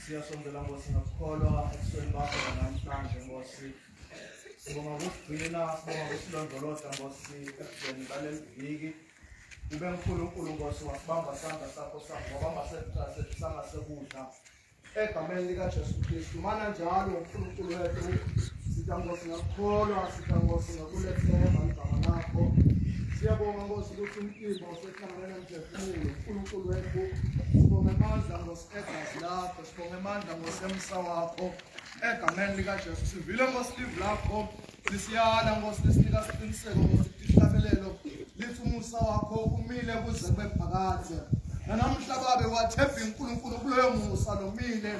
Siyasondela Nkosi ngakukholwa ebusweni bakho namhlanje Nkosi. Sibonga ukugcina, sibonga ukusilondoloza Nkosi ebusweni baleli viki. Ube uNkulunkulu Nkosi wasibamba isandla sakho wabamba sethu sangasekudla. Egameni likaJesu Kristu mana njalo uNkulunkulu wethu sitha Nkosi ngakukholwa, sitha Nkosi ngakulethemba igama lakho. Siyabonga Nkosi ukuthi impilo osehlangene nomphefumulo uNkulunkulu wethu. Sibonga amandla Nkosi egazi lakho, sibonga amandla Nkosi emsa wakho. Egameni likaJesu sivile Nkosi live lakho. Sisiyala Nkosi lesinika isiqiniseko Nkosi isihlabelelo lithi umusa wakho umile kuze kube phakade. Namhla babe wathemba uNkulunkulu kuloyo musa lomile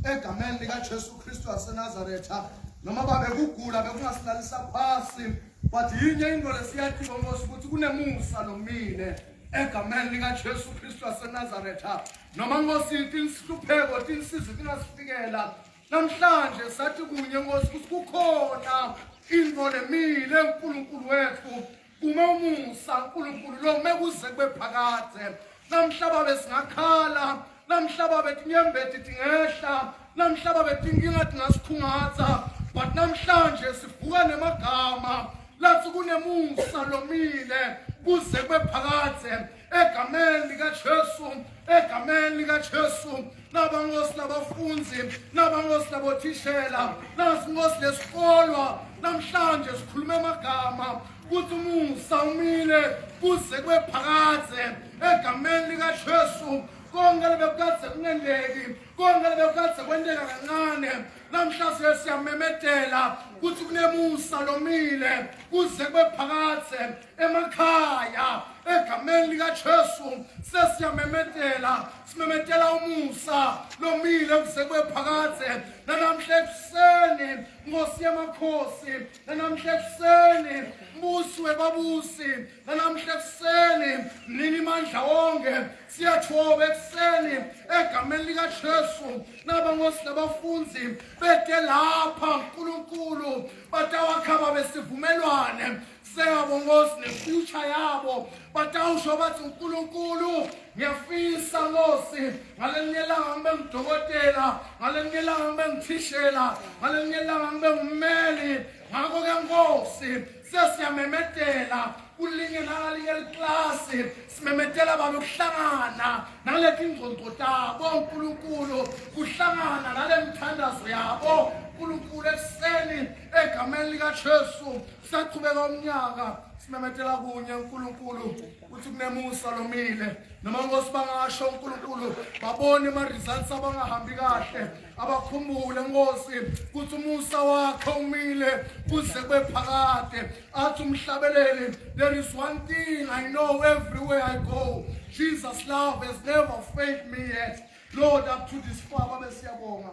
egameni likaJesu Kristu waseNazaretha. Noma babe kugula bekungasinalisa phasi, but yinye into lesiyathi Nkosi ukuthi kunemusa lomile egameni likaJesu Kristu waseNazaretha. Noma Nkosi inhlupheko insizi ingasifikela namhlanje sathi kunye Nkosi ukuthi kukhona into lemile uNkulunkulu wethu. Kume umusa uNkulunkulu lo mekuze kube phakade. Namhlaba besingakhala, namhlaba betinyembeti tingehla, namhlaba betinkinga tingasikhungatha, but namhlanje sivuka nemagama lathi kunemusa lomile kuze kube phakade. Egameni likaJesu, egameni likaJesu. Naba Nkosi labafunzi, naba Nkosi labothishela, nasi Nkosi lesikolwa namhlanje sikhuluma amagama ukuthi umusa umile kuze kube phakade. Egameni likaJesu konke lebekade kungendeki, konke lebekade kwenteka kancane, namhlanje siyamemedela ukuthi kunemusa lomile kuze kube phakade emakhaya. Egameni likaJesu sesiyamemedela, simemedela umusa lomile kuze kube phakade. Namhla ekuseni Nkosi yamakhosi, namhla ekuseni Mbusi webabusi, namhla ekuseni Mnini mandla wonke siyathoba ekuseni egameni likaJesu. Naba Nkosi labafunzi bede lapha uNkulunkulu batawakhaba besivumelwane seyabo Nkosi nefuture yabo, batawusho bathi uNkulunkulu ngiyafisa Nkosi ngalenye ilanga ngibe ngudokotela, ngalenye ilanga ngibe ngithishela, ngalenye ilanga ngibe ngummeli. Ngakho ke Nkosi sesiyamemedela kulinye nakalinye liklasi, simemedela babe kuhlangana nalethi ingqondo tabo uNkulunkulu, kuhlangana nale mithandazo yabo uNkulunkulu ekuseni egameni likaJesu. Saqhubeka umnyaka simemedela kunye uNkulunkulu ukuthi kunemusa lomile. Noma Nkosi bangasho uNkulunkulu babone ama-results abangahambi kahle, abakhumbule Nkosi ukuthi umusa wakho umile kuze kube phakade. Athi umhlabeleli, there is one thing I know everywhere I go, Jesus' love has never failed me yet. Lord, up to this far babe siyabonga,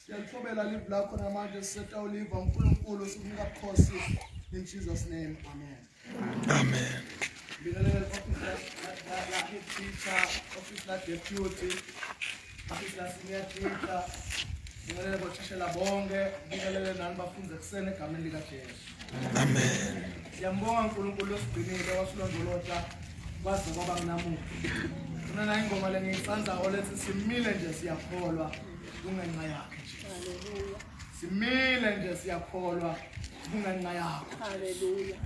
siyathobela live lakho namanje sisetha uliva uNkulunkulu sikunika ukhosi. In Jesus' name, amen. Amen. Office la deputy, office la senior teacher, ngibingelele bothishela bonke, ngibingelele nani bafunde kusene egameni likaJesu. Amen. Siyambonga uNkulunkulu osigcinile wasilondoloza kwaze kwaba kunamuhla. Kunana ingoma lengiyisandla olethi simile nje siyakholwa kungenxa yakhe nje. Haleluya. Simile nje siyakholwa kungenxa yakho. Haleluya.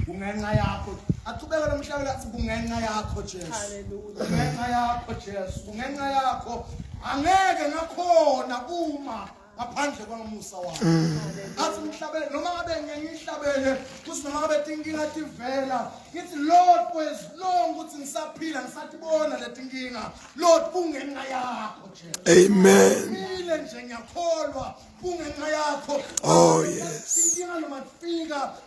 Kungenxa yakho. Athubeke lomhlabela athi kungenxa yakho Jesu. Haleluya. Kungenxa yakho Jesu. Kungenxa yakho angeke ngakhona uma ngaphandle kwamusa wakho. Athi umhlabele noma ngabe ngiyihlabele kuthi noma ngabe tinkinga tivela ngithi Lord for as long ukuthi ngisaphila ngisatibona letinkinga, Lord kungenxa yakho Jesu. Amen. Mile nje ngiyakholwa kungenxa yakho. Oh yes. Inkinga noma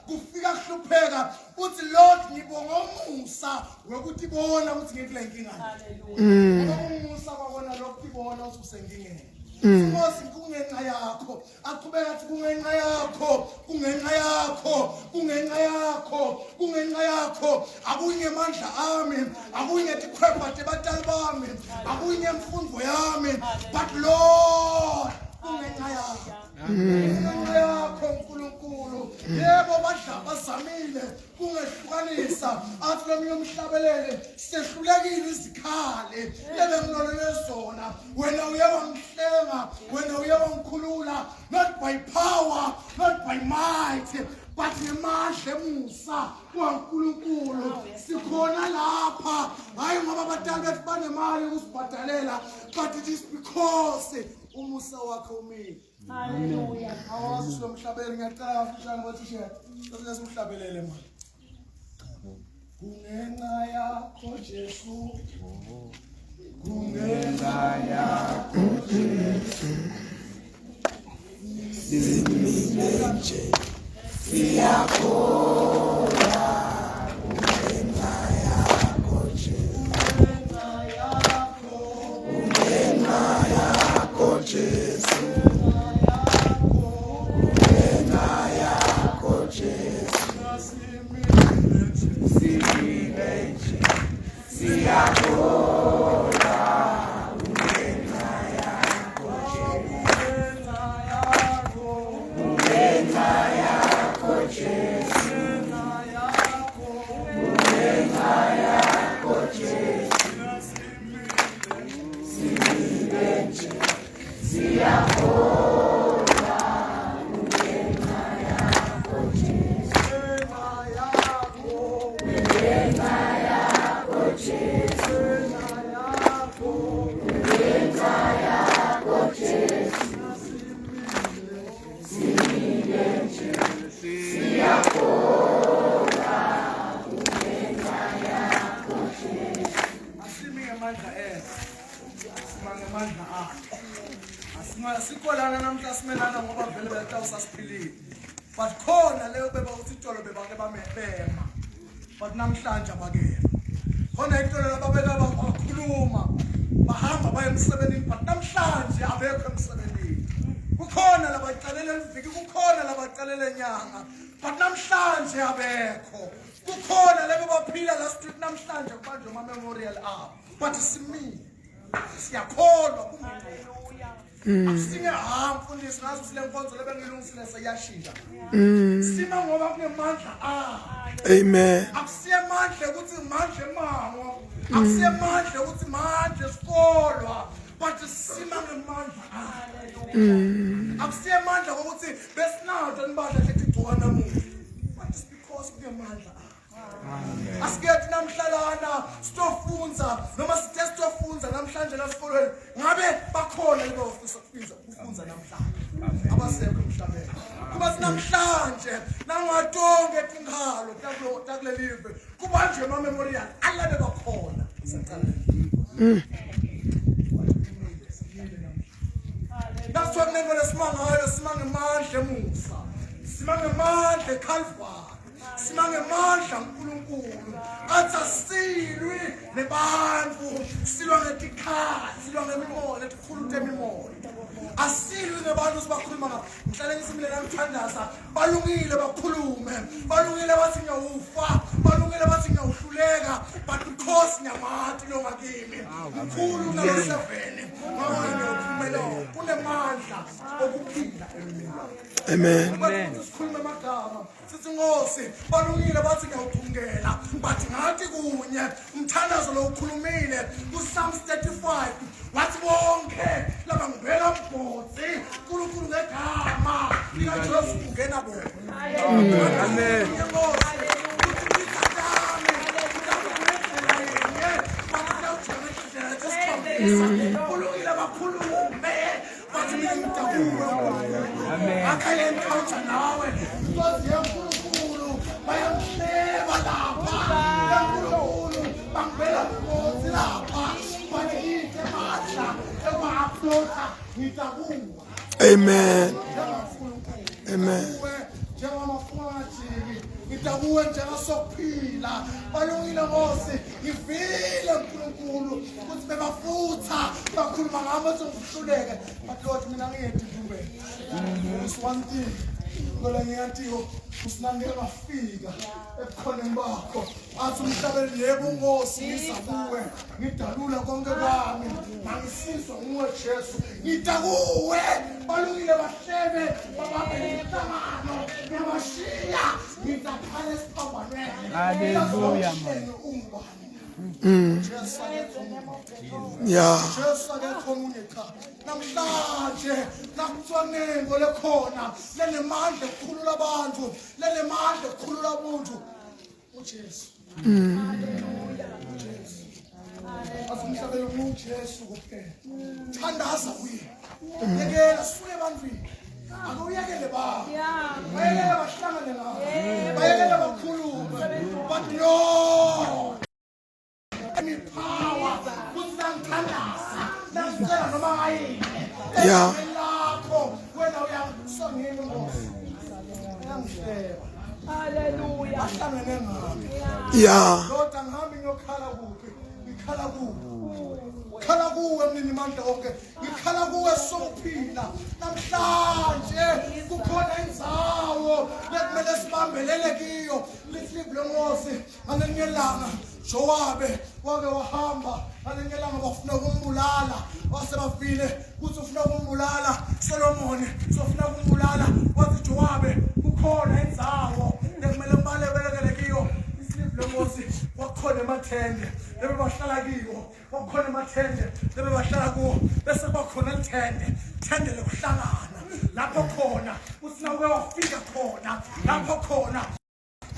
kufika kuhlupheka uthi Lord ngibonga umusa wokuthi bona ukuthi ngikule nkinga. Haleluya. Umusa kwabona lokhu ibona ukuthi usenkingeni. Nkosi kungenxa yakho, aqhubeka athi kungenxa yakho, kungenxa yakho, kungenxa yakho, kungenxa yakho. Akunye amandla ami, akunye tikhwepha tebatali bami, akunye imfundo yami, but Lord kungenxa yakho. Kungenxa yakho uNkulunkulu. Yebo badla bazamile kungehlukanisa athi lo mina umhlabelele sehlulekile izikhali lebengilolele zona wena uyawangihlenga wena uyawangikhulula not by power not by might but ngemandla emusa waNkulunkulu sikhona lapha hayi ngoba abadala bethu banemali ukusibhadalela but it is because umusa wakhe umile. Hallelujah. Awazi lo mhlabeleli ngiyacela afishane bathisha sase umhlabelele manje. Kungenxa yakho Jesu kungenxa yakho Jesu Simile nje siyakholwa kungenxa yakho Jesu kungenxa yakho Jesu kungenxa yakho Jesu simile nje siyakholwa kungenxa yakho Jesu kungenxa yakho Jesu kungenxa yakho Jesu simile nje siyakholwa kungenxa yakho Jesu kungenxa yakho Jesu kungenxa yakho Jesu simile nje siyakholwa kungenxa yakho Jesu. Asimi ngamandla asimanga akhe. Asikolana namhla simelana ngoba vele betawusa siphilile. But khona leyo beba uthitolo bebake bamebema. But namhlanje abakena. Khona itolo lababeka bakhuluma. Bahamba baye emsebenzini but namhlanje abekho emsebenzini. Kukhona labacalela iviki kukhona labacalela enyanga but namhlanje abekho. Kukhona lebe baphila la street namhlanje kubanjwe ama memorial abo. But simile. Siyakholwa kuMhulunkulu. Asinge mfundisi ngazo sile nkonzo lebengilungisile seyashintsha. Sima ngoba kunemandla Amen. akusiye mandla ukuthi manje mango. Akusiye mandla ukuthi manje sikolwa. But sima ngemandla akusiye mandla ukuthi besinazo nibadla letigcona namuhla. But it's because kunemandla Asikethi namhlalana sitofunza noma sithe sitofunza namhlanje lasikolweni ngabe bakhona lebo ofisa kufunza namhlanje abasekho emhlabeni kuba sinamhlanje nangatonge etinkhalo takulelive kubanje ama memorial alabe bakhona sicela That's what nengole simangayo simangemandla emusa simangemandla eCalvary simange mandla uNkulunkulu athi asilwi nebantu silwa ngetikhali silwa ngemimoya letikhulute emimoya asilwi nebantu sibakhuluma ngabo mhlale ngisimile namthandaza balungile bakhulume balungile bathi ngiyawufa balungile bathi ngiyawuhluleka but because nyamati lo ngakimi ukhulu nalosevene ngoba ngiyophumelela kunemandla okuphila emini Amen. sikhuluma amagama sithi Nkosi balungile bathi ngiyawuphungela bathi ngathi kunye umthandazo lo ukhulumile kuPsalms 35 wathi bonke laba ngibeka mbotsi uNkulunkulu ngegama likaJesu ungena bona amen kulungile bakhulume bathi mina ngidabula akhaye encounter nawe because yaNkulunkulu bayamhleba lapha yaNkulunkulu bangibela mbotsi lapha bathi ngithe madla ekwa-uploada ngidabula Amen. Amen. njengamafumathi ngidakuwe njengasokuphila balungile Nkosi ngivile uNkulunkulu ukuthi bebafutha bakhuluma ngami bazokuhluleke but Lord mina ngiyedwa indumbeni it's one thing ngoba ngiyathiyo usinangeke bafika ebukhoneni bakho athi umhlabeleli yebo Nkosi ngizakuwe ngidalula konke kwami mangisizwa nguwe Jesu ngidakuwe balungile bahlebe babambe inhlangano ngiyabashiya ngidaphala esiphambanweni Hallelujah, Yeah. Jesu akekho omunye cha. Namhlanje nakucwaningo lekhona lenemandla ukukhulula abantu, lenemandla ukukhulula umuntu. uJesu. Asumhlabele uJesu kuphela. Thandaza kuye. Yekela suke ebantwini. Akuyekele ba. Bayekele bahlangane nawe. Bayekele bakhulume. But no. Any power kusangithandaza. Nasicela noma ayini. Yeah. Lapho wena uyasongela uNkosi. Uyangihleba. Hallelujah. Ahlangene ngami. Yeah. Ndoda ngihambi ngiyokhala kuphi? Ngikhala kuwe. Khala kuwe mnini manje onke. Ngikhala kuwe sokuphila. Namhlanje kukhona indzawo lekumele sibambelele kiyo. Lihliphi lenkosi ngalinye ilanga Jowabe wake wahamba ngalinye ilanga bafuna ukumbulala. Wase bafile kuthi ufuna ukumbulala Solomon sofuna ukumbulala. Wathi Jowabe kukhona indzawo lekumele mbalekele kiyo. Lihliphi lenkosi wakhona emathende lebe bahlala kiwo. Wakhona emathende lebe bahlala kuwo bese bakhona ithende lokuhlangana lapho khona usina uke wafika khona lapho khona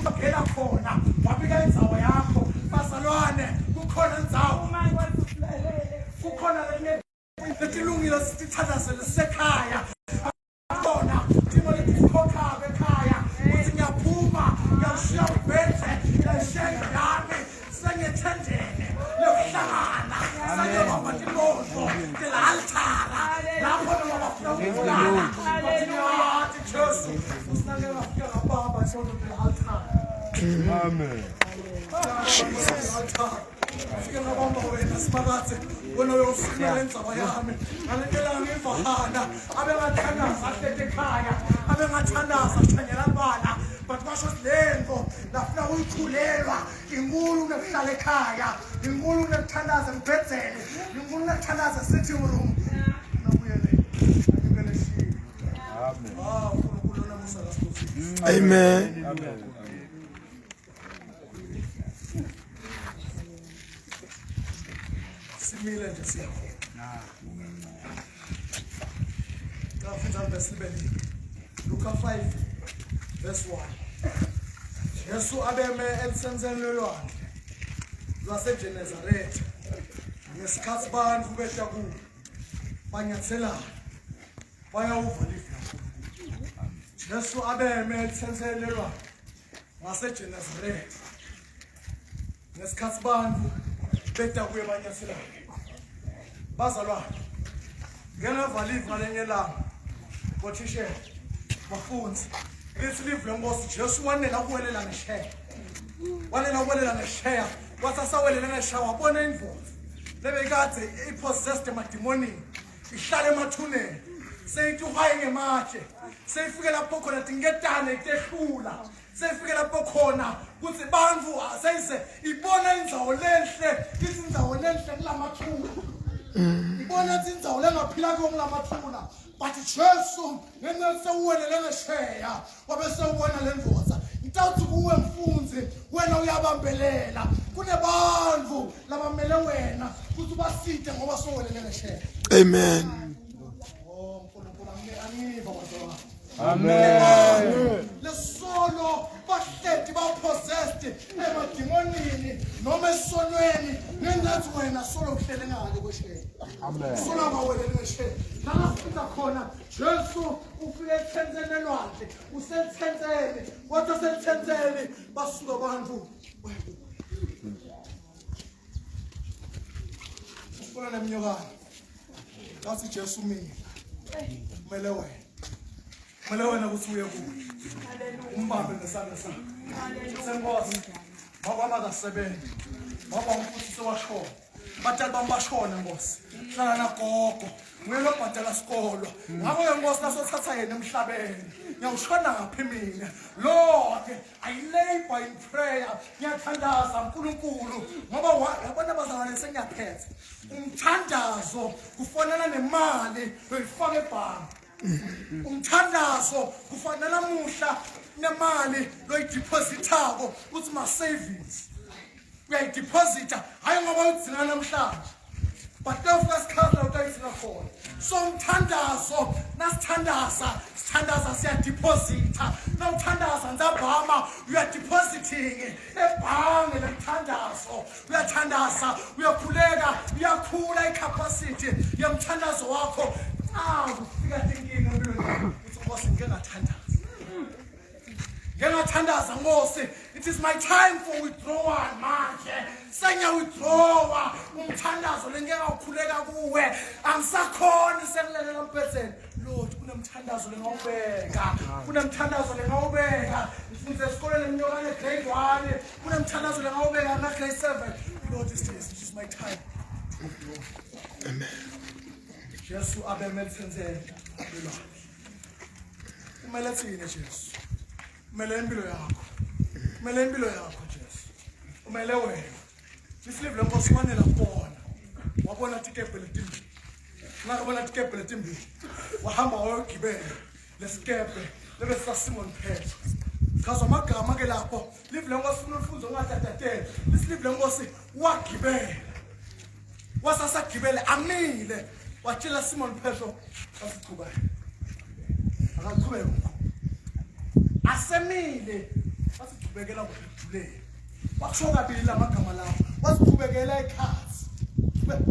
ubheka khona wabika indzawo yakho bazalwane kukhona indzawo kukhona letilungile sitithandazele sekhaya khona timo letikhokha ekhaya uthi ngiyaphuma ngiyashiya ubhethe ngiyashiya ingane sengithendele lokuhlangana sayobamba timoto tilaalthara lapho noma bafuna ukulala bathi Jesu usinake bafika ngapha sonto tilaalthara. Amen. Fika ngabamba wena simakathe wena uyofuna lendzawo yami ngalendlela ngivahana abengathandaza ahlete ekhaya abengathandaza kuthanyela abana but basho lento lafuna ukuyikhulelwa inkulu kuhlala ekhaya inkulu kunekuthandaza embhedzele inkulu kunekuthandaza sitting room nobuyele ngibele shilo. Amen. uNkulunkulu namusa kaSibusiso. Amen. Amen. Simile nje siyakhona. Ngafunda verse 11. Luka 5 verse 1. Yesu abeme elisenzeni lolwandle lwaseGenesaretha. Ngesikhathi abantu betha kuwo banyathelana bayawuvalisa kakhulu. Yesu abeme elisenzeni lolwandle lwaseGenesaretha. Ngesikhathi abantu betha kuye banyathelana. Bazalwane ngiyavaliva ngalenye ilanga ngothishe bafunzi lithi live lenkosi Jesu wanela ukuwelela ngesheya wanela ukuwelela ngesheya wasasawelele ngesheya wabona indvodza lebekade ipossessed emademoni ihlala emathuneni seyithi uhaye ngematshe seyifike lapho khona tingetane itehlula seyifike lapho khona kuthi bantfu seyise ibona indzawo lenhle ithi indzawo lenhle kulamathuna ibona indzawo lengaphila kuyo kulamathuna but Jesu ngenxa sewuwelele ngesheya wabese ubona lendvodza ngitawuthi kuwe mfunzi wena uyabambelela kunebantfu labamele wena kuthi baside ngoba sowelele ngesheya. Amen. Amen. Lesolo bahleti bapossessed emademonini noma esonweni nengathi wena solo uhlele ngale kwesheya. Amen. Solo ngawelele ngesheya. Nafika khona Jesu ufike ethenzeni elwandle usethenzeni wathi usethenzeni basuka abantu. Sifuna neminyokana. Kasi Jesu mina. Kumele wena. Kumele wena ukuthi uye kuwe. Umbambe ngesandla sakho. Senkosi. Baba kasebenzi. Baba umfundisi washona. Batali bambashona Nkosi. Hlala nagogo. Ngiyelo bhatala isikolo. Ngakho ke Nkosi nasothatha yena emhlabeni. Ngiyawushona ngaphi mina? Lord, I labor in prayer. Ngiyathandaza uNkulunkulu ngoba yabona bazalwane sengiyaphetha. Umthandazo kufanele nemali uyifaka ebhanki. umthandazo kufanele namuhla nemali loyidepositako uthi ma savings uyayideposita hayi ngoba udzinga namhlanje but love lesikhathi utayidzinga khona so umthandazo nasithandaza siyadeposita nawuthandaza ndzabhama uyadepositing ebhange lemthandazo uyathandaza uyakhuleka uyakhula icapacity yemthandazo wakho kufika inkinga empilweni uthi Nkosi ngingathandaza Nkosi it is my time for withdrawal manje senya withdrawa umthandazo lengengawukhuleka kuwe angisakhona sekulelela mpetheni Lord kunemthandazo lengawubeka ngifunze esikoleni eminyokane grade 1 kunemthandazo lengawubeka na grade 7 Lord this is my time amen Jesu abemelithenzela lelaphi kumele thine Jesu kumele impilo yakho Jesu kumele wena isilive lenkosi wanela khona wabona tikebhe letimbili ngakubona tikebhe letimbili wahamba wayogibela lesikebhe lebe sa Simon Petro chaza amagama ke lapho live lenkosi ufuna ufunzo ungatathatela isilive lenkosi wagibela wasasagibele amile watshela Simon Petro wasiqhubeka akaqhubeka asemile wasiqhubekela ukujuleni wakusho kabili lamagama lawo wasiqhubekela ikhathi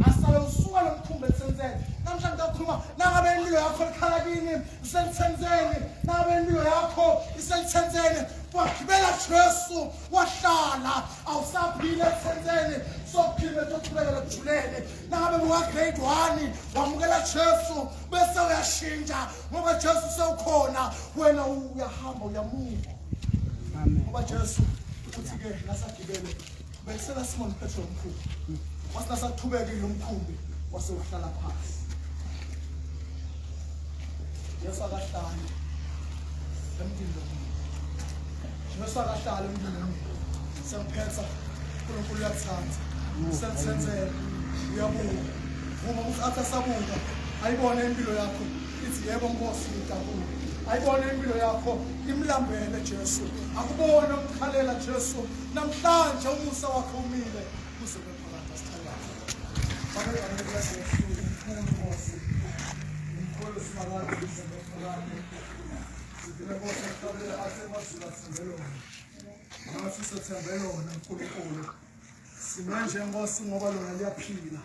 asale usuka lomkhumbe senzeni namhlanje ngakhuluma nangabe impilo yakho ikhala kini iselithenzeni nangabe impilo yakho iselithenzeni wagibela Jesu wahlala awusaphile ethenzeni sokuphila tokuqhubekela kujuleni nangabe buka grade 1 wamukela Jesu bese uyashintsha ngoba Jesu sewukhona wena uyahamba uyamuva amen ngoba Jesu uthi ke nasagibele besela Simon Petro omkhulu wasinasathubekile umkhumbi wasewuhlala phansi Yesu akahlala emndilweni Jesu akahlala emndilweni semphetha uNkulunkulu uyakuthanda sensenzela uyabuka uma usathi sabuka ayibone impilo yakho ithi yebo Nkosi ngidabula ayibone impilo yakho imlambele Jesu akubone ukukhalela Jesu namhlanje umusa wakho umile kuze Simanje Nkosi ngoba lona liyaphila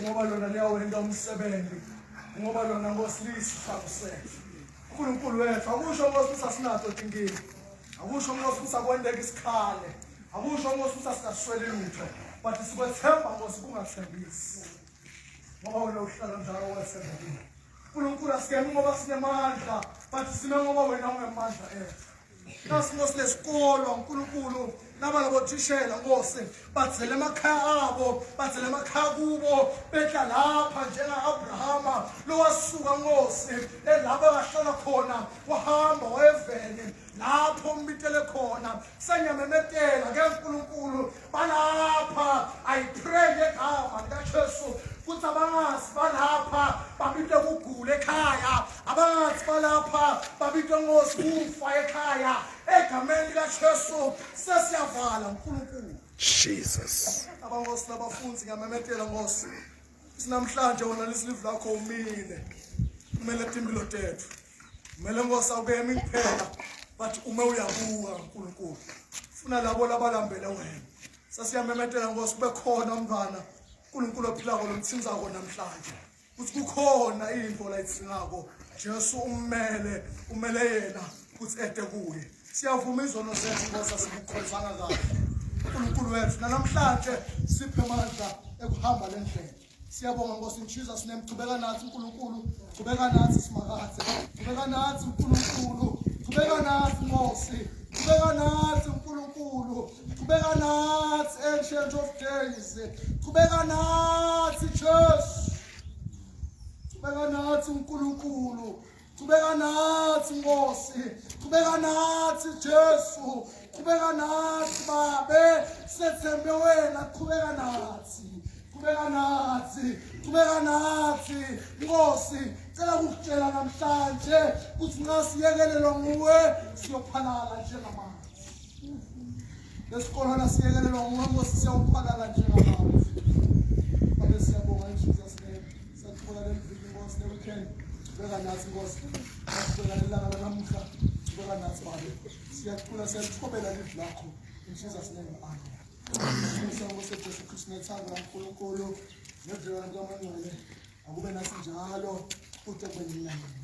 ngoba lona liyawenda umsebenzi ngoba lona Nkosi liyisihlangu sethu uNkulunkulu wethu akusho Nkosi usasinazo inkingi akusho Nkosi usakwendeka isikhale akusho Nkosi usasingaswele lutho but sikwethemba Nkosi kungathembisi ngoba wena uhlala njalo wesebenzini uNkulunkulu asikeni ngoba sinemandla but sime ngoba wena ungemandla ethu nasi Nkosi lesikolo uNkulunkulu nabalo bothishela Nkosi bathele emakhaya abo bathele emakhaya kubo bedla lapha njenga Abrahama lo wasuka Nkosi elapha kahlala khona wahamba wayevene lapho umbitele khona senyamemetela ke uNkulunkulu balapha I pray ngegama likaJesu kuthi abangazi balapha babite kugula ekhaya abangazi balapha babite Nkosi kufa ekhaya egameni likaJesu sesiyavala uNkulunkulu Jesus abangosi labafunzi ngamemetela Nkosi sinamhlanje wona lisilive lakho umile kumele impilo tethu kumele Nkosi awukemi kuphela but uma uyabuka uNkulunkulu ufuna labo labalambele wena sasiyamemetela Nkosi kube khona umntwana uNkulunkulu ophilako lomthinza kona namhlanje uthi kukhona into la itsingako Jesu umele yena uthi ede kuye siyavuma izono zethu Nkosi asikukhozanga kahle uNkulunkulu wethu namhlanje siphe amandla ekuhamba lendlela siyabonga Nkosi Jesus name qhubeka nathi uNkulunkulu qhubeka nathi simakathe qhubeka nathi uNkulunkulu qhubeka nathi Nkosi qhubeka nathi uNkulunkulu qhubeka nathi ancient of days qhubeka nathi Jesu qhubeka nathi uNkulunkulu qhubeka nathi Nkosi qhubeka nathi Jesu qhubeka nathi babe sethembe wena qhubeka nathi qhubeka nathi Nkosi Cela ukutshela namhlanje ukuthi ngasiyekelelwa nguwe siyophalala njengamanzi. Lesikolo nasiyekelelwa nguwe Nkosi siyophalala njengamanzi. Babe siyabonga Jesus name. Sakuthola leviki Nkosi le weekend. Beka nathi Nkosi. Asibeka lelanga namuhla. Beka nathi babe. Siyacula siyalithobela live lakho. In Jesus name amen. Nkosi Jesu Kristu nethando kaNkulunkulu. Nedlela likaMangcwele akube nathi njalo futhi ekwenilangeni.